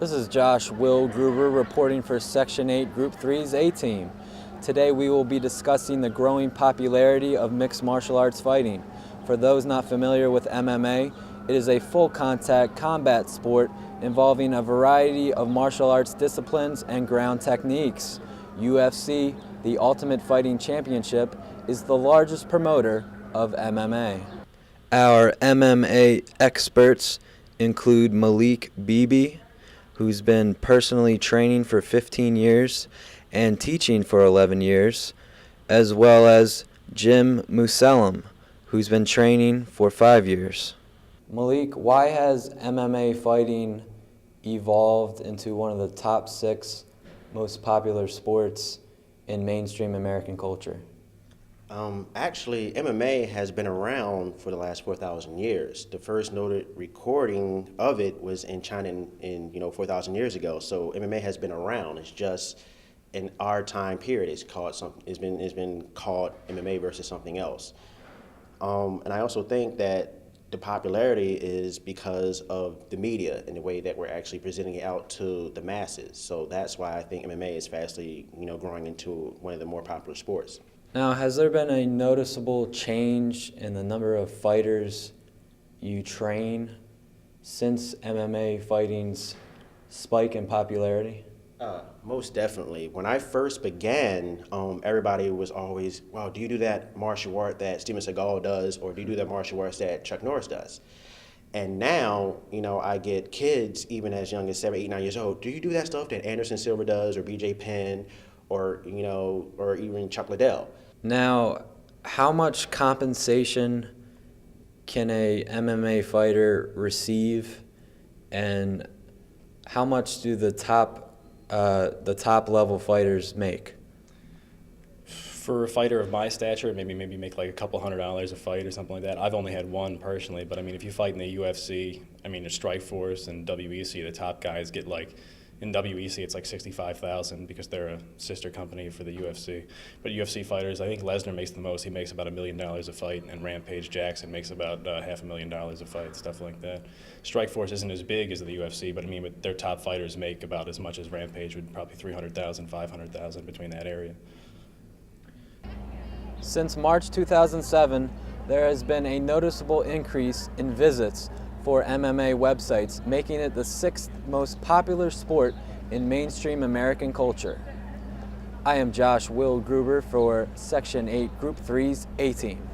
This is Josh Will Gruber reporting for Section 8 Group 3's A-Team. Today we will be discussing the growing popularity of mixed martial arts fighting. For those not familiar with MMA, it is a full contact combat sport involving a variety of martial arts disciplines and ground techniques. UFC, the Ultimate Fighting Championship, is the largest promoter of MMA. Our MMA experts include Malik Beebe, who's been personally training for 15 years and teaching for 11 years, as well as Jim Musellem, who's been training for 5 years. Malik, why has MMA fighting evolved into one of the top 6 most popular sports in mainstream American culture? Actually, MMA has been around for the last 4,000 years. The first noted recording of it was in China in 4,000 years ago. So MMA has been around. It's just in our time period, it's been called MMA versus something else. And I also think that the popularity is because of the media and the way that we're actually presenting it out to the masses. So that's why I think MMA is fastly, growing into one of the more popular sports. Now, has there been a noticeable change in the number of fighters you train since MMA fighting's spike in popularity? Most definitely. When I first began, everybody was always, well, do you do that martial art that Steven Seagal does, or do you do that martial arts that Chuck Norris does? And now, I get kids even as young as 7, 8, 9 years old. Do you do that stuff that Anderson Silva does, or BJ Penn, or even Chuck Liddell? Now, how much compensation can a MMA fighter receive, and how much do the top level fighters make? For a fighter of my stature, maybe make like a couple $100 a fight or something like that. I've only had one personally, but I mean, if you fight in the UFC, the Strikeforce and WEC, the top guys get like. In WEC, it's like $65,000 because they're a sister company for the UFC. But UFC fighters, I think Lesnar makes the most. He makes about $1 million a fight, and Rampage Jackson makes about $500,000 a fight, stuff like that. Strikeforce isn't as big as the UFC, but but their top fighters make about as much as Rampage would, probably $300,000, $500,000 between that area. Since March 2007, there has been a noticeable increase in visits for MMA websites, making it the 6th most popular sport in mainstream American culture. I am Josh Will Gruber for Section 8 Group 3's A-Team.